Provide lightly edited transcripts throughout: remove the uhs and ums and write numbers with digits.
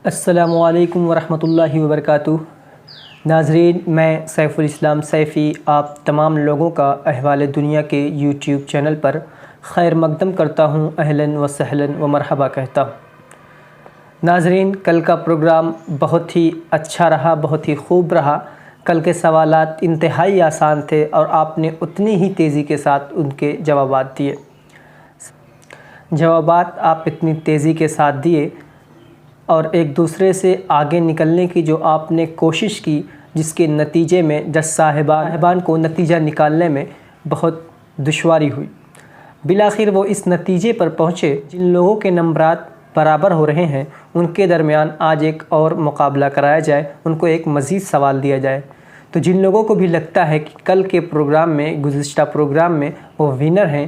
السلام علیکم ورحمۃ اللہ وبرکاتہ۔ ناظرین، میں سیف الاسلام سیفی آپ تمام لوگوں کا احوال دنیا کے یوٹیوب چینل پر خیر مقدم کرتا ہوں، اہلاً و سہلاً و مرحبا کہتا ہوں۔ ناظرین، کل کا پروگرام بہت ہی اچھا رہا، بہت ہی خوب رہا۔ کل کے سوالات انتہائی آسان تھے اور آپ نے اتنی ہی تیزی کے ساتھ ان کے جوابات دیے۔ جوابات آپ اتنی تیزی کے ساتھ دیے اور ایک دوسرے سے آگے نکلنے کی جو آپ نے کوشش کی، جس کے نتیجے میں جج صاحبان کو نتیجہ نکالنے میں بہت دشواری ہوئی۔ بالآخر وہ اس نتیجے پر پہنچے، جن لوگوں کے نمبرات برابر ہو رہے ہیں ان کے درمیان آج ایک اور مقابلہ کرایا جائے، ان کو ایک مزید سوال دیا جائے۔ تو جن لوگوں کو بھی لگتا ہے کہ کل کے پروگرام میں، گزشتہ پروگرام میں وہ ونر ہیں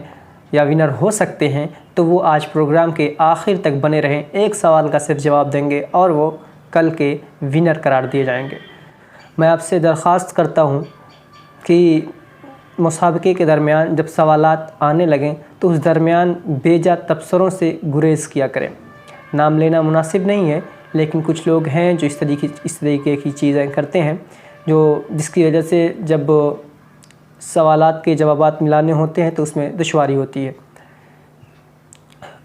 یا ونر ہو سکتے ہیں، تو وہ آج پروگرام کے آخر تک بنے رہیں، ایک سوال کا صرف جواب دیں گے اور وہ کل کے ونر قرار دیے جائیں گے۔ میں آپ سے درخواست کرتا ہوں کہ مسابقے کے درمیان جب سوالات آنے لگیں تو اس درمیان بے جا تبصروں سے گریز کیا کریں۔ نام لینا مناسب نہیں ہے، لیکن کچھ لوگ ہیں جو اس طریقے کی چیزیں کرتے ہیں، جس کی وجہ سے جب سوالات کے جوابات ملانے ہوتے ہیں تو اس میں دشواری ہوتی ہے۔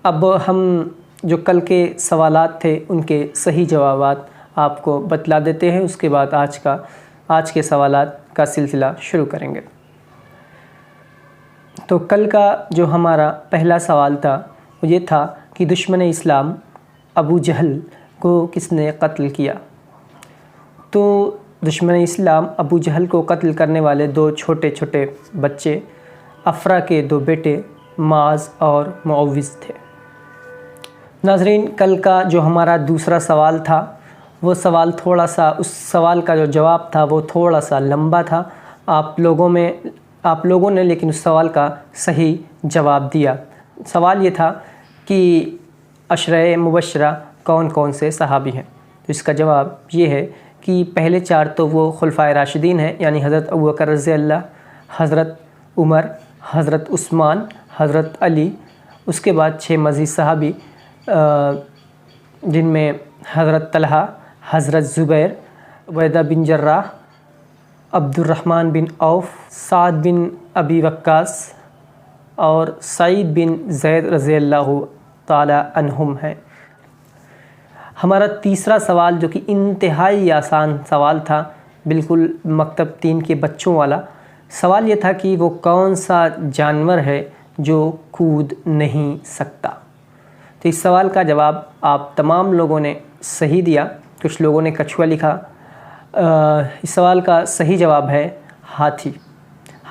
اب ہم جو کل کے سوالات تھے ان کے صحیح جوابات آپ کو بتلا دیتے ہیں، اس کے بعد آج کے سوالات کا سلسلہ شروع کریں گے۔ تو کل کا جو ہمارا پہلا سوال تھا وہ یہ تھا کہ دشمن اسلام ابو جہل کو کس نے قتل کیا؟ تو دشمن اسلام ابو جہل کو قتل کرنے والے دو چھوٹے چھوٹے بچے، افرا کے دو بیٹے معاذ اور معوذ تھے۔ ناظرین، کل کا جو ہمارا دوسرا سوال تھا وہ سوال تھوڑا سا، اس سوال کا جو جواب تھا وہ تھوڑا سا لمبا تھا۔ آپ لوگوں نے لیکن اس سوال کا صحیح جواب دیا۔ سوال یہ تھا کہ عشرۂ مبشرہ کون کون سے صحابی ہیں؟ تو اس کا جواب یہ ہے کہ پہلے چار تو وہ خلفائے راشدین ہیں، یعنی حضرت ابوبکر رضی اللہ، حضرت عمر، حضرت عثمان، حضرت علی۔ اس کے بعد 6 مزید صحابی، جن میں حضرت طلحہ، حضرت زبیر، عبیدہ بن جراح، عبد الرحمن بن عوف، سعد بن ابی وقاص اور سعید بن زید رضی اللہ تعالی عنہم ہیں۔ ہمارا تیسرا سوال جو کہ انتہائی آسان سوال تھا، بالکل مکتب 3 کے بچوں والا سوال، یہ تھا کہ وہ کون سا جانور ہے جو کود نہیں سکتا؟ تو اس سوال کا جواب آپ تمام لوگوں نے صحیح دیا۔ کچھ لوگوں نے کچھوا لکھا۔ اس سوال کا صحیح جواب ہے ہاتھی۔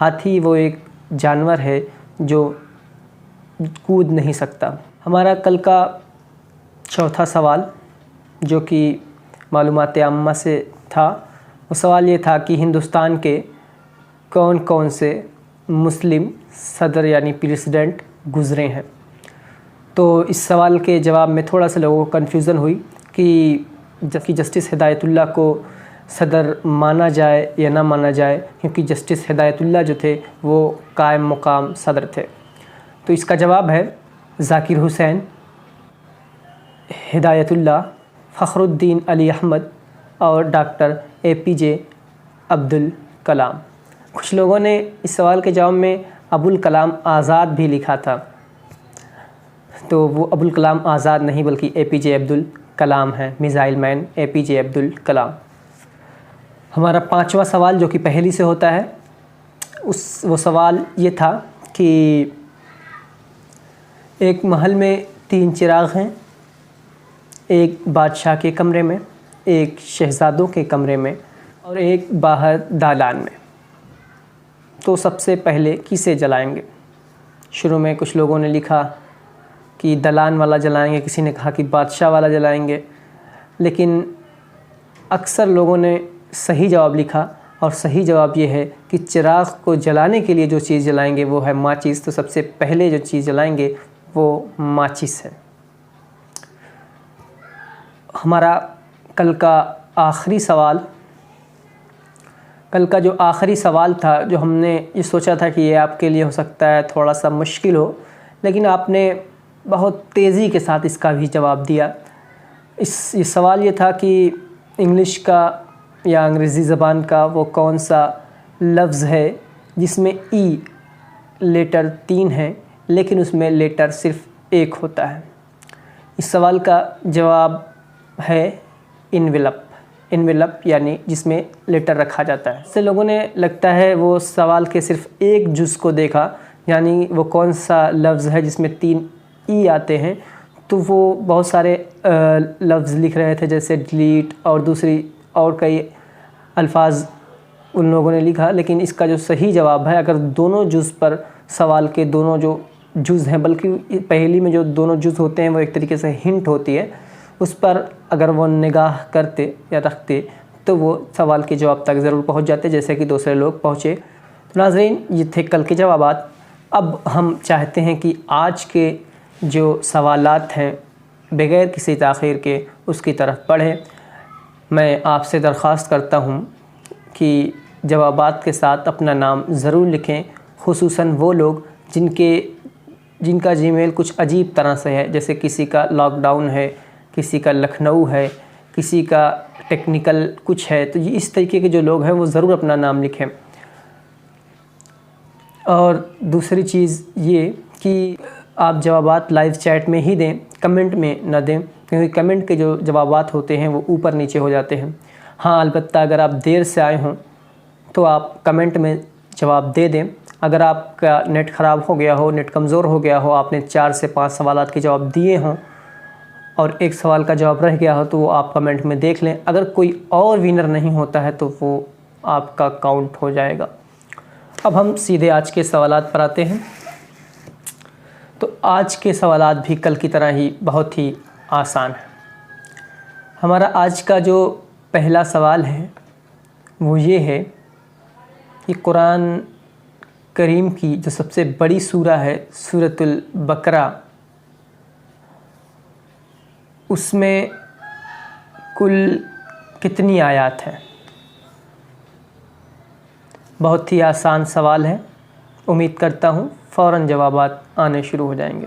ہاتھی وہ ایک جانور ہے جو کود نہیں سکتا۔ ہمارا کل کا چوتھا سوال جو کہ معلومات عامہ سے تھا، وہ سوال یہ تھا کہ ہندوستان کے کون کون سے مسلم صدر یعنی پریزیڈنٹ گزرے ہیں؟ تو اس سوال کے جواب میں تھوڑا سا لوگوں کو کنفیوژن ہوئی کہ جسٹس ہدایت اللہ کو صدر مانا جائے یا نہ مانا جائے، کیونکہ جسٹس ہدایت اللہ جو تھے وہ قائم مقام صدر تھے۔ تو اس کا جواب ہے ذاکر حسین، ہدایت اللہ، فخر الدین علی احمد اور ڈاکٹر APJ عبدالکلام۔ کچھ لوگوں نے اس سوال کے جواب میں ابوالکلام آزاد بھی لکھا تھا، تو وہ ابوالکلام آزاد نہیں بلکہ APJ عبدالکلام ہیں، میزائل مین APJ عبدالکلام۔ ہمارا پانچواں سوال جو کہ پہلی سے ہوتا ہے، وہ سوال یہ تھا کہ ایک محل میں 3 چراغ ہیں، ایک بادشاہ کے کمرے میں، ایک شہزادوں کے کمرے میں اور ایک باہر دالان میں۔ تو سب سے پہلے کسے جلائیں گے؟ شروع میں کچھ لوگوں نے لکھا کہ دالان والا جلائیں گے، کسی نے کہا کہ بادشاہ والا جلائیں گے، لیکن اکثر لوگوں نے صحیح جواب لکھا، اور صحیح جواب یہ ہے کہ چراغ کو جلانے کے لیے جو چیز جلائیں گے وہ ہے ماچس۔ تو سب سے پہلے جو چیز جلائیں گے وہ ماچس ہے۔ ہمارا کل کا جو آخری سوال تھا، جو ہم نے یہ سوچا تھا کہ یہ آپ کے لیے ہو سکتا ہے تھوڑا سا مشکل ہو، لیکن آپ نے بہت تیزی کے ساتھ اس کا بھی جواب دیا۔ یہ سوال یہ تھا کہ انگلش کا یا انگریزی زبان کا وہ کون سا لفظ ہے جس میں ای لیٹر 3 ہیں لیکن اس میں لیٹر صرف 1 ہوتا ہے. اس سوال کا جواب ہے انویلپ یعنی جس میں لیٹر رکھا جاتا ہے. اس سے لوگوں نے لگتا ہے وہ سوال کے صرف ایک جز کو دیکھا، یعنی وہ کون سا لفظ ہے جس میں 3 ای آتے ہیں، تو وہ بہت سارے لفظ لکھ رہے تھے جیسے ڈیلیٹ اور دوسری اور کئی الفاظ ان لوگوں نے لکھا. لیکن اس کا جو صحیح جواب ہے، اگر دونوں جز پر سوال کے دونوں جو جز ہیں، بلکہ پہلی میں جو دونوں جز ہوتے ہیں وہ ایک طریقے سے ہنٹ ہوتی ہے، اس پر اگر وہ نگاہ کرتے یا رکھتے تو وہ سوال کے جواب تک ضرور پہنچ جاتے جیسے کہ دوسرے لوگ پہنچے. ناظرین، یہ تھے کل کے جوابات. اب ہم چاہتے ہیں کہ آج کے جو سوالات ہیں بغیر کسی تاخیر کے اس کی طرف پڑھیں. میں آپ سے درخواست کرتا ہوں کہ جوابات کے ساتھ اپنا نام ضرور لکھیں، خصوصاً وہ لوگ جن کا جی میل کچھ عجیب طرح سے ہے، جیسے کسی کا لاک ڈاؤن ہے، کسی کا لکھنؤ ہے، کسی کا ٹیکنیکل کچھ ہے. تو اس طریقے کے جو لوگ ہیں وہ ضرور اپنا نام لکھیں. اور دوسری چیز یہ کہ آپ جوابات لائیو چیٹ میں ہی دیں، کمنٹ میں نہ دیں، کیونکہ کمنٹ کے جو جوابات ہوتے ہیں وہ اوپر نیچے ہو جاتے ہیں. ہاں، البتہ اگر آپ دیر سے آئے ہوں تو آپ کمنٹ میں جواب دے دیں. اگر آپ کا نیٹ خراب ہو گیا ہو، نیٹ کمزور ہو گیا ہو، آپ نے 4 سے 5 سوالات کے جواب دیے ہوں اور ایک سوال کا جواب رہ گیا ہو تو وہ آپ کمنٹ میں دیکھ لیں. اگر کوئی اور ونر نہیں ہوتا ہے تو وہ آپ کا کاؤنٹ ہو جائے گا. اب ہم سیدھے آج کے سوالات پر آتے ہیں. تو آج کے سوالات بھی کل کی طرح ہی بہت ہی آسان ہیں. ہمارا آج کا جو پہلا سوال ہے وہ یہ ہے کہ قرآن کریم کی جو سب سے بڑی سورہ ہے سورۃ البقرہ، اس میں کل کتنی آیات ہیں؟ بہت ہی آسان سوال ہے. امید کرتا ہوں فوراً جوابات آنے شروع ہو جائیں گے.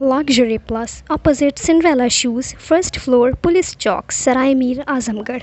Luxury Plus, opposite Cinderella Shoes, first floor, Police Chowk, Sarai Mir, Azamgarh.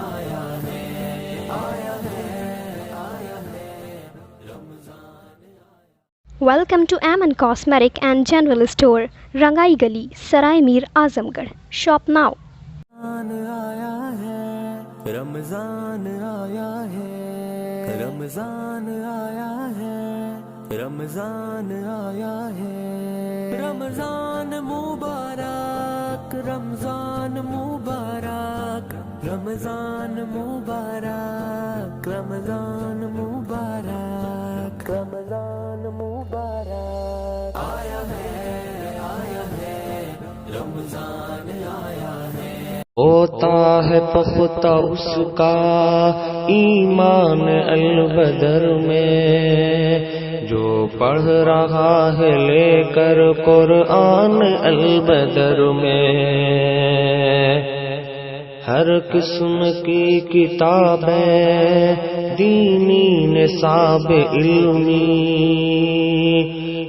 آیا ہے آیا ہے آیا ہے رمضان. Welcome to Aman Cosmetic and General Store, Rangai Gali, Sarai Mir Azamgarh. Shop now. آیا ہے رمضان آیا ہے رمضان آیا ہے رمضان آیا ہے رمضان مبارک رمضان مبارک رمضان مبارک رمضان مبارک رمضان مبارک آیا ہے رمضان آیا ہے. ہوتا ہے پختہ اس کا ایمان البدر میں جو پڑھ رہا ہے لے کر قرآن البدر میں. ہر قسم کی کتابیں دینی نصاب علمی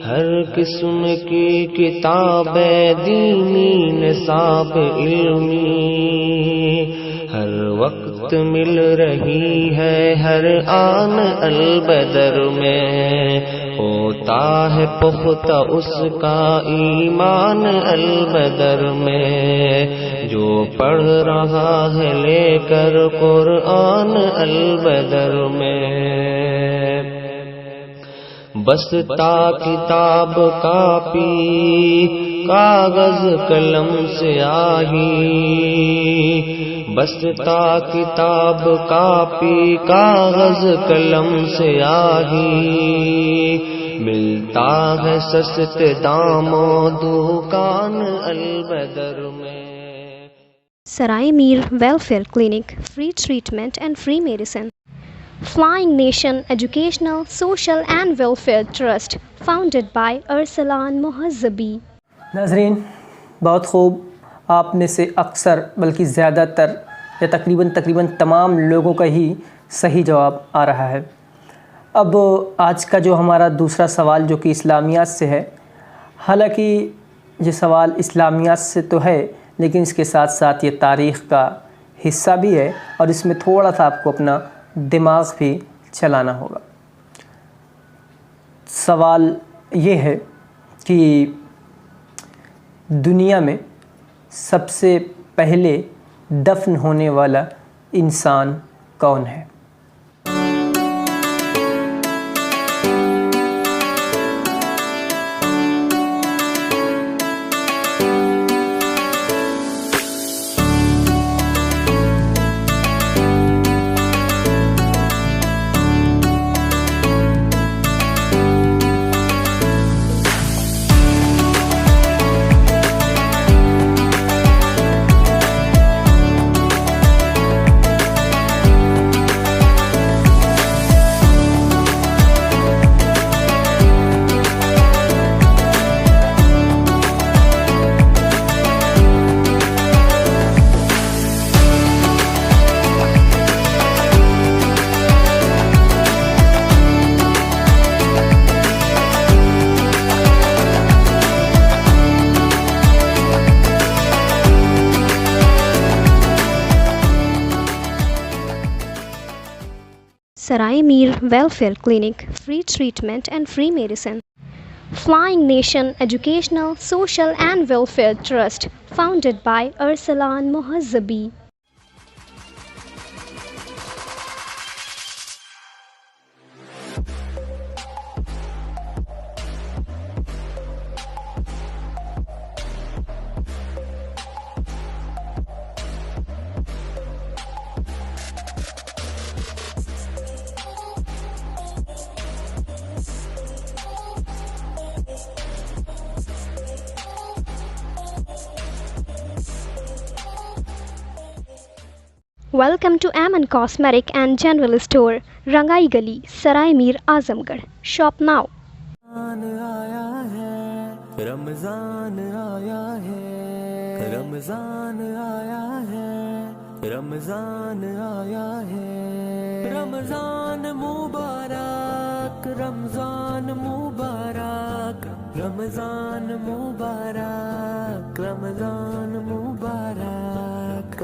ہر قسم کی کتابیں دینی نصاب علمی ہر وقت مل رہی ہے ہر آن البدر میں. ہوتا ہے پختہ اس کا ایمان البدر میں جو پڑھ رہا ہے لے کر قرآن البدر میں. بستا کتاب کاپی کاغذ قلم سیاہی بستا کتاب کاپی کاغذ قلم سیاہی ملتا ہے سستے داموں دکان البدر میں. Sarai Mir Welfare Clinic, free treatment and free medicine. Flying Nation Educational, Social and Welfare Trust, founded by Arsalan Mohazzabi. ناظرین، بہت خوب. آپ میں سے اکثر بلکہ زیادہ تر یا تقریباً تمام لوگوں کا ہی صحیح جواب آ رہا ہے. اب آج کا جو ہمارا دوسرا سوال جو کہ اسلامیات سے ہے، حالانکہ یہ سوال اسلامیات سے تو ہے لیکن اس کے ساتھ ساتھ یہ تاریخ کا حصہ بھی ہے اور اس میں تھوڑا سا آپ کو اپنا دماغ بھی چلانا ہوگا. سوال یہ ہے کہ دنیا میں سب سے پہلے دفن ہونے والا انسان کون ہے؟ Sarai Mir Welfare Clinic, free treatment and free medicine. Flying Nation Educational, Social and Welfare Trust, founded by Arsalan Mohazzabi. Welcome to Aman Cosmetic and General Store, Rangai Gali, Sarai Mir Azamgarh. Shop now. آیا ہے رمضان آیا ہے رمضان آیا ہے رمضان آیا ہے رمضان مبارک رمضان مبارک رمضان مبارک رمضان مبارک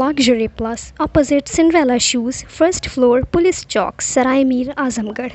Luxury Plus, opposite Cinderella Shoes, first floor, Police Chowk, Sarai Mir, Azamgarh.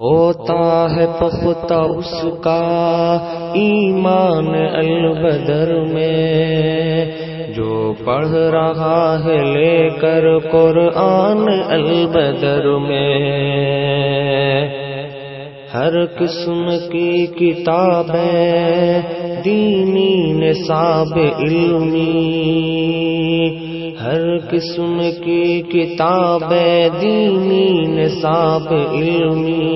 ہوتا ہے پختہ اس کا ایمان البدر میں جو پڑھ رہا ہے لے کر قرآن البدر میں ہر قسم کی کتابیں دینی نصاب علمی ہر قسم کی کتابیں دینی نصاب علمی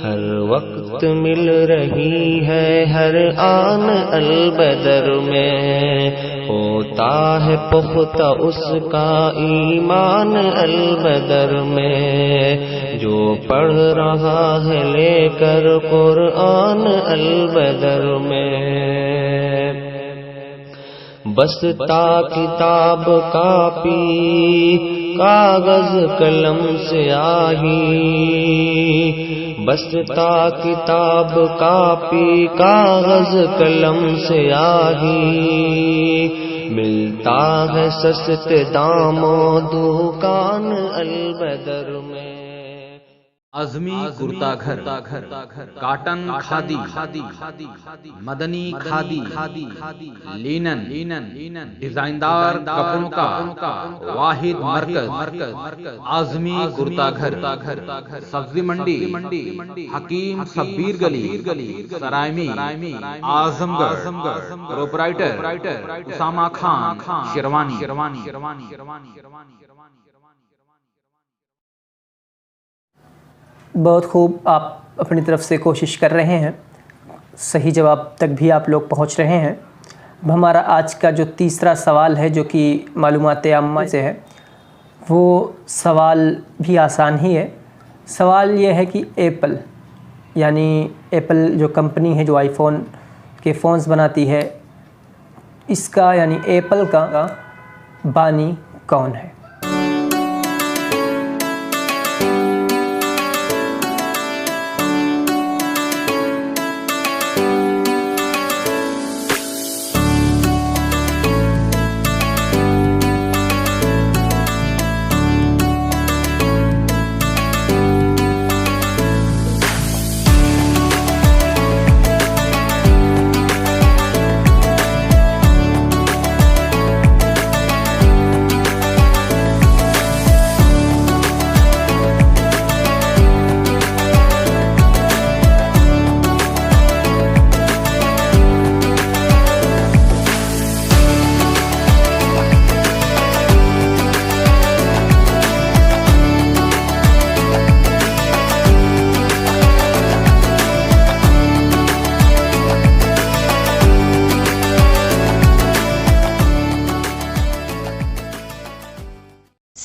ہر وقت مل رہی ہے ہر آن البدر میں ہوتا ہے پختہ اس کا ایمان البدر میں جو پڑھ رہا ہے لے کر قرآن البدر میں بستا کتاب کاپی کاغذ قلم سیاہی بستا کتاب کاپی کاغذ قلم سیاہی ملتا ہے سستے داموں دکان البدر میں ازمی کرتا گھر کاٹن کھادی مدنی کھادی لینن ڈیزائندار کپڑوں کا واحد مرکز ازمی کرتا گھر سبزی منڈی حکیم شبیر گلی سرائے میر اعظم گڑھ پروپرائٹر اسامہ خان شیروانی بہت خوب، آپ اپنی طرف سے کوشش کر رہے ہیں، صحیح جواب تک بھی آپ لوگ پہنچ رہے ہیں۔ اب ہمارا آج کا جو تیسرا سوال ہے جو کہ معلومات عامہ سے ہے، وہ سوال بھی آسان ہی ہے۔ سوال یہ ہے کہ ایپل یعنی ایپل جو کمپنی ہے جو آئی فون کے فونز بناتی ہے، اس کا یعنی ایپل کا بانی کون ہے؟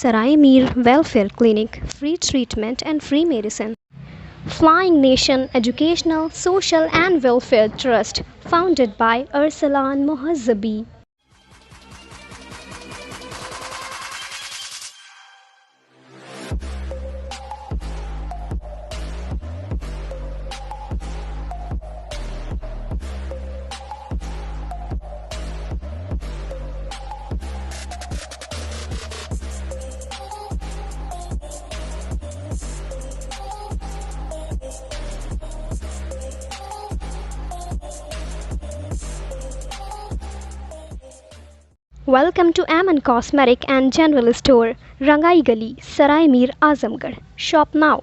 Sarai Mir Welfare Clinic, free treatment and free medicine. Flying Nation Educational, Social and Welfare Trust, founded by Arsalan Mohazzabi. Welcome to Aman Cosmetic and General Store, Rangai Gali, Sarai Mir, Azamgarh. Shop now.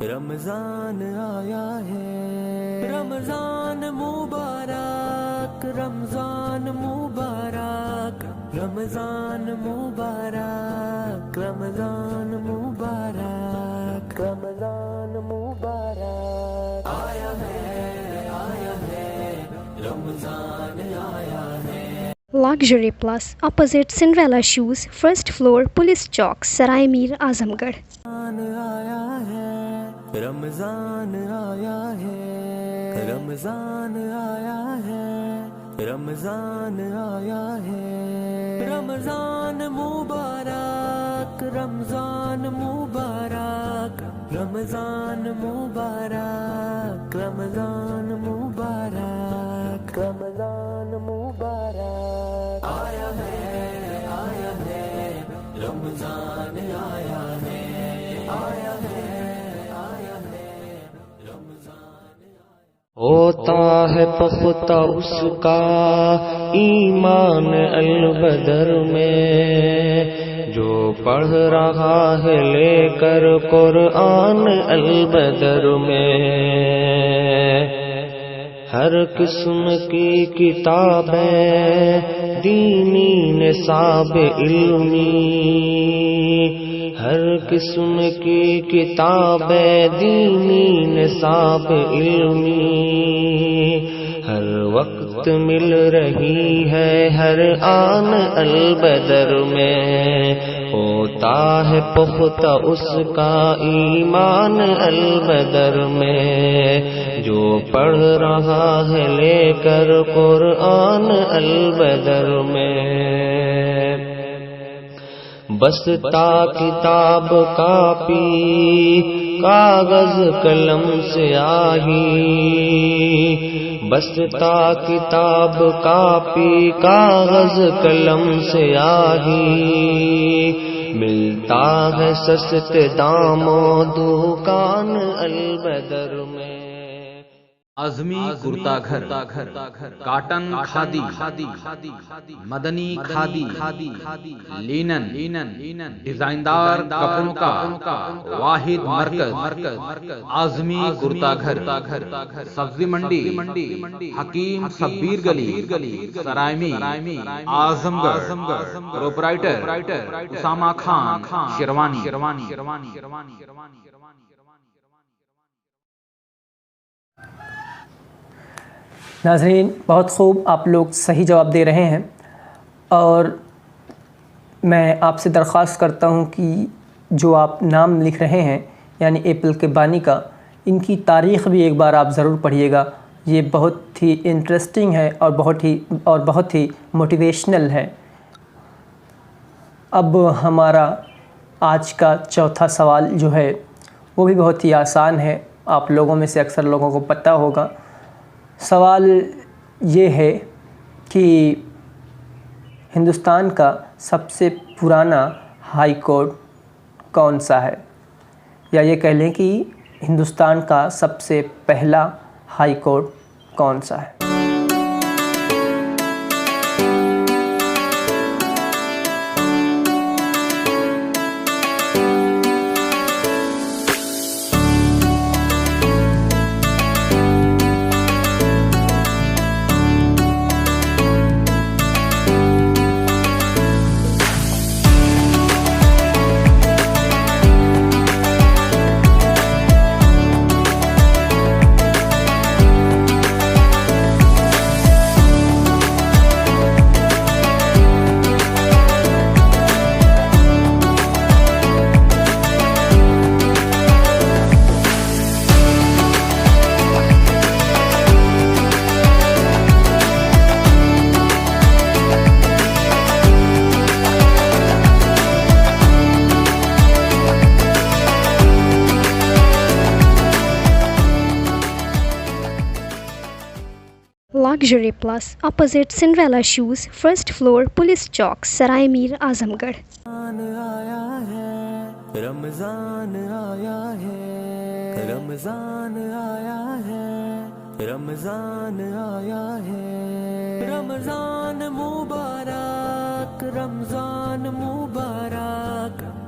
رمضان آیا ہے، رمضان مبارک، رمضان مبارک، رمضان مبارک، رمضان مبارک، رمضان مبارک آیا ہے، رمضان آیا ہے۔ Luxury Plus, opposite Cinderella Shoes, first floor, Police Chowk, Sarai Mir, Azamgarh. آیا ہے، رمضان آیا ہے، رمضان آیا ہے، رمضان آیا ہے، رمضان مبارک، رمضان مبارک، رمضان مبارک، رمضان مبارک، رمضان مبارک آیا ہے، رمضان آیا ہے، آیا ہے، آیا ہے، رمضان ہوتا ہے پختہ اس کا ایمان البدر میں، جو پڑھ رہا ہے لے کر قرآن البدر میں، ہر قسم کی کتابیں دینی نصاب علمی، ہر قسم کی کتابیں دینی نصاب علمی، ہر وقت مل رہی ہے ہر آن البدر میں، ہوتا ہے پختہ اس کا ایمان البدر میں، جو پڑھ رہا ہے لے کر قرآن البدر میں، بستا کتاب کاپی کاغذ قلم سیاہی، بستا کتاب کاپی کاغذ قلم سیاہی، ملتا ہے سستے داموں دکان البدر میں۔ عظمی کرتا گھر، کاٹن کھادی، مدنی کھادی، لینن، ڈیزائندار کپڑوں کا واحد مرکز، عظمی کرتا گھر، سبزی منڈی، حکیم شبیر گلی، سرائے میر، اعظم گڑھ، پروپرائٹر اسامہ خان، شیروانی۔ ناظرین، بہت خوب، آپ لوگ صحیح جواب دے رہے ہیں، اور میں آپ سے درخواست کرتا ہوں کہ جو آپ نام لکھ رہے ہیں یعنی ایپل کے بانی کا، ان کی تاریخ بھی ایک بار آپ ضرور پڑھیے گا، یہ بہت ہی انٹرسٹنگ ہے اور بہت ہی موٹیویشنل ہے۔ اب ہمارا آج کا چوتھا سوال جو ہے وہ بھی بہت ہی آسان ہے، آپ لوگوں میں سے اکثر لوگوں کو پتہ ہوگا۔ سوال یہ ہے کہ ہندوستان کا سب سے پرانا ہائی کورٹ کون سا ہے، یا یہ کہہ لیں کہ ہندوستان کا سب سے پہلا ہائی کورٹ کون سا ہے۔ Luxury Plus, opposite Cinderella Shoes, first floor, Police Chowk, Sarai Mir, Azamgarh. آیا ہے، رمضان آیا ہے، رمضان آیا ہے، رمضان آیا ہے، رمضان مبارک، رمضان مبارک،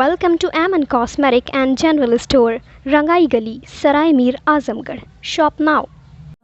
Welcome to Aman Cosmetic and General Store, Rangai Gali, Sarai Mir, Azamgarh. Shop now.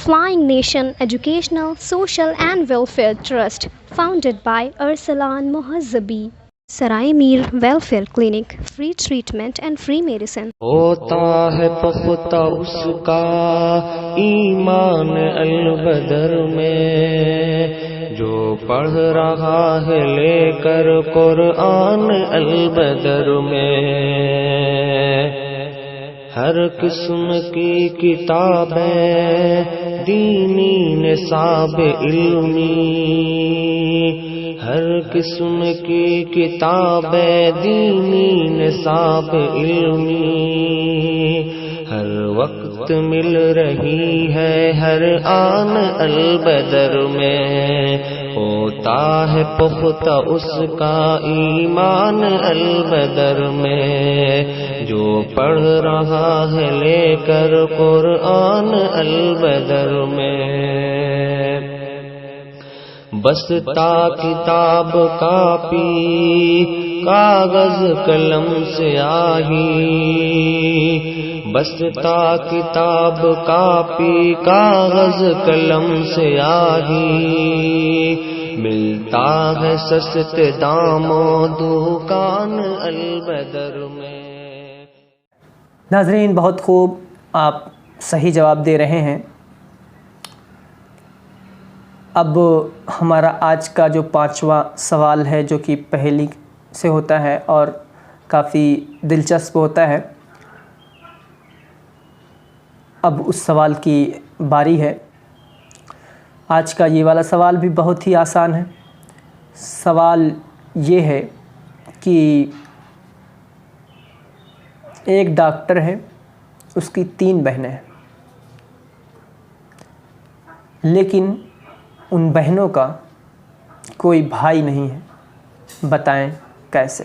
Flying Nation Educational, Social and Welfare Trust, founded by Arsalan Mohazzabi. Sarai Mir Welfare Clinic, free treatment and free medicine. ہوتا ہے پختہ اس کا ایمان البدر میں جو پڑھ رہا ہے لے کر قرآن البدر میں ہر قسم کی کتابیں دینی نصاب علمی ہر قسم کی کتابیں دینی نصاب علمی ہر وقت مل رہی ہے ہر آن البدر میں ہوتا ہے پختہ اس کا ایمان البدر میں جو پڑھ رہا ہے لے کر قرآن البدر میں بستا کتاب کاپی کاغذ قلم سیاہی بستا کتاب کاپی کاغذ قلم سیاہی ملتا ہے سستے داموں دکان البدر میں. ناظرین بہت خوب، آپ صحیح جواب دے رہے ہیں. اب ہمارا آج کا جو 5واں سوال ہے جو کہ پہیلی سے ہوتا ہے اور کافی دلچسپ ہوتا ہے، اب اس سوال کی باری ہے. آج کا یہ والا سوال بھی بہت ہی آسان ہے. سوال یہ ہے کہ ایک ڈاکٹر ہے، اس کی 3 بہنیں ہیں، لیکن ان بہنوں کا کوئی بھائی نہیں ہے. بتائیں کیسے؟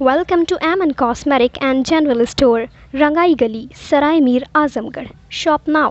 Welcome to Aman Cosmetic and General Store, Rangai Gali, Sarai Mir, Azamgarh. Shop now.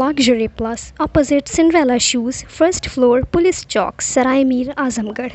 Luxury Plus, opposite Cinderella Shoes, first floor, Police Chowk, Sarai Mir, Azamgarh.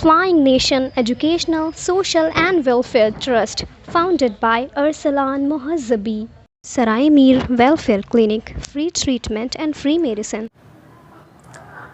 Flying Nation Educational, Social and Welfare Trust, founded by Arsalan Mohazzabi. Sarai Mir Welfare Clinic, free treatment and free medicine.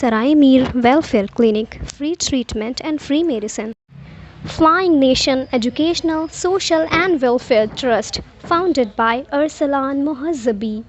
Sarai Mir Welfare Clinic, free treatment and free medicine. Flying Nation Educational, Social and Welfare Trust, founded by Arsalan Mohazzabi.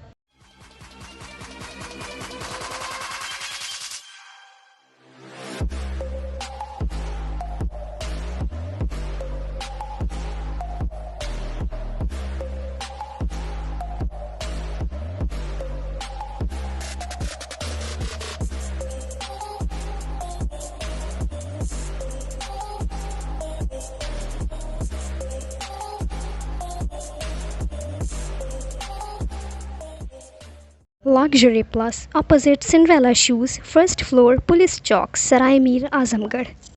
Luxury Plus, opposite Cinderella Shoes, first floor, Police Chowk, Sarai Mir, Azamgarh.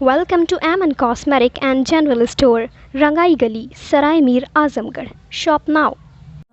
Welcome to Aman Cosmetic and General Store, Rangai Gali, Sarai Mir, Azamgarh. Shop now.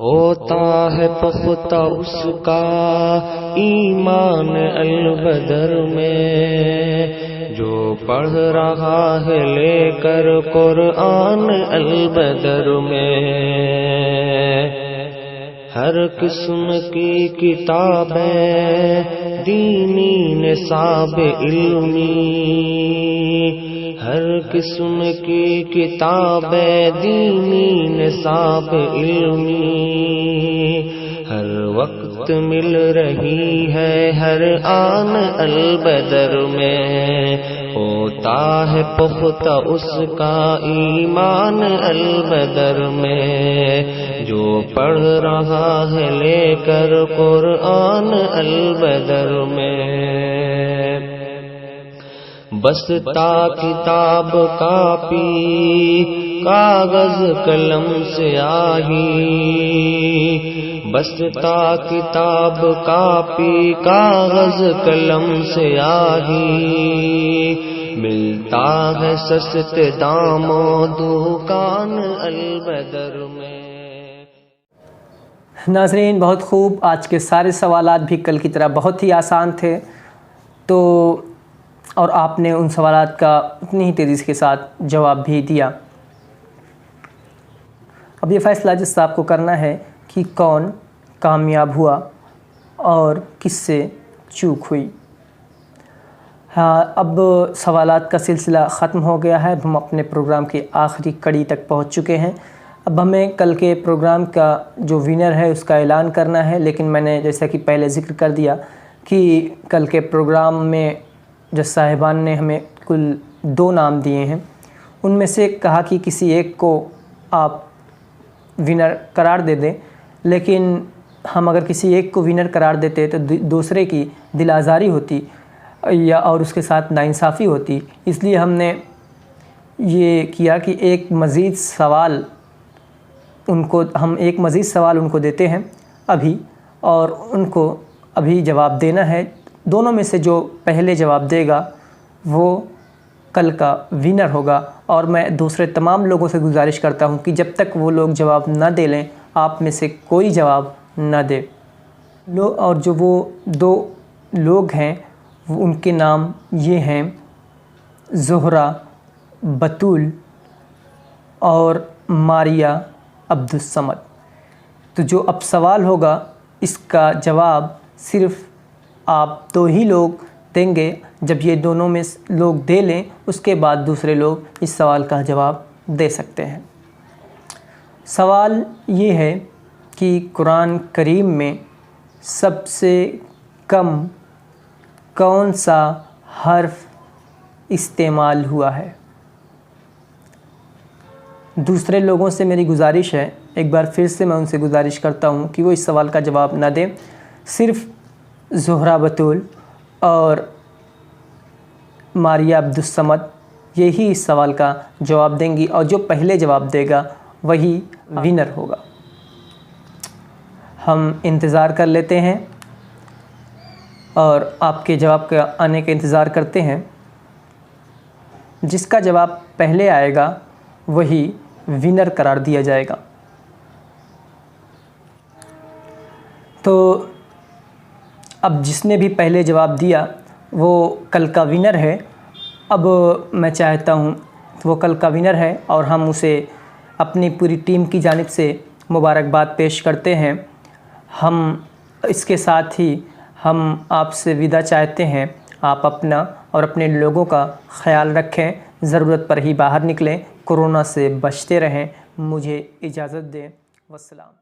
ہوتا ہے پختہ اس کا ایمان البدر میں جو پڑھ رہا ہے لے کر قرآن البدر میں ہر قسم کی کتابیں دینی نصاب علمی ہر قسم کی کتابیں دینی نصاب علمی ہر وقت مل رہی ہے ہر آن البدر میں ہوتا ہے پختہ اس کا ایمان البدر میں جو پڑھ رہا ہے لے کر قرآن البدر میں بستا کتاب کاپی کاغذ قلم سیاہی بستا کتاب کاپی کاغذ قلم سیاہی ملتا ہے سستے داموں دکان البدر میں۔ ناظرین بہت خوب، آج کے سارے سوالات بھی کل کی طرح بہت ہی آسان تھے، تو اور آپ نے ان سوالات کا اتنی ہی تیزی کے ساتھ جواب بھی دیا۔ اب یہ فیصلہ جس صاحب کو کرنا ہے کہ کون کامیاب ہوا اور کس سے چوک ہوئی۔ ہاں، اب سوالات کا سلسلہ ختم ہو گیا ہے، ہم اپنے پروگرام کی آخری کڑی تک پہنچ چکے ہیں۔ اب ہمیں کل کے پروگرام کا جو ونر ہے اس کا اعلان کرنا ہے، لیکن میں نے جیسا کہ پہلے ذکر کر دیا کہ کل کے پروگرام میں جج صاحبان نے ہمیں کل 2 نام دیے ہیں، ان میں سے کہا کہ کسی ایک کو آپ ونر قرار دے دیں، لیکن ہم اگر کسی ایک کو ونر قرار دیتے تو دوسرے کی دل آزاری ہوتی یا اور اس کے ساتھ ناانصافی ہوتی، اس لیے ہم نے یہ کیا کہ ایک مزید سوال ان کو دیتے ہیں ابھی، اور ان کو ابھی جواب دینا ہے۔ دونوں میں سے جو پہلے جواب دے گا وہ کل کا ونر ہوگا، اور میں دوسرے تمام لوگوں سے گزارش کرتا ہوں کہ جب تک وہ لوگ جواب نہ دے لیں آپ میں سے کوئی جواب نہ دے۔ اور جو وہ 2 لوگ ہیں ان کے نام یہ ہیں زہرہ بتول اور ماریا عبدالصمد۔ تو جو اب سوال ہوگا اس کا جواب صرف آپ 2 ہی لوگ دیں گے، جب یہ دونوں میں لوگ دے لیں اس کے بعد دوسرے لوگ اس سوال کا جواب دے سکتے ہیں۔ سوال یہ ہے کہ قرآن کریم میں سب سے کم کون سا حرف استعمال ہوا ہے؟ دوسرے لوگوں سے میری گزارش ہے، ایک بار پھر سے میں ان سے گزارش کرتا ہوں کہ وہ اس سوال کا جواب نہ دیں، صرف زہرہ بتول اور ماریا عبدالصمد یہی اس سوال کا جواب دیں گی، اور جو پہلے جواب دے گا وہی ونر ہوگا۔ ہم انتظار کر لیتے ہیں اور آپ کے جواب کا آنے کا انتظار کرتے ہیں۔ جس کا جواب پہلے آئے گا وہی ونر قرار دیا جائے گا۔ تو اب جس نے بھی پہلے جواب دیا وہ کل کا ونر ہے۔ اب میں چاہتا ہوں وہ کل کا ونر ہے اور ہم اسے اپنی پوری ٹیم کی جانب سے مبارکباد پیش کرتے ہیں۔ ہم اس کے ساتھ ہی ہم آپ سے وداع چاہتے ہیں۔ آپ اپنا اور اپنے لوگوں کا خیال رکھیں، ضرورت پر ہی باہر نکلیں، کورونا سے بچتے رہیں۔ مجھے اجازت دیں، والسلام۔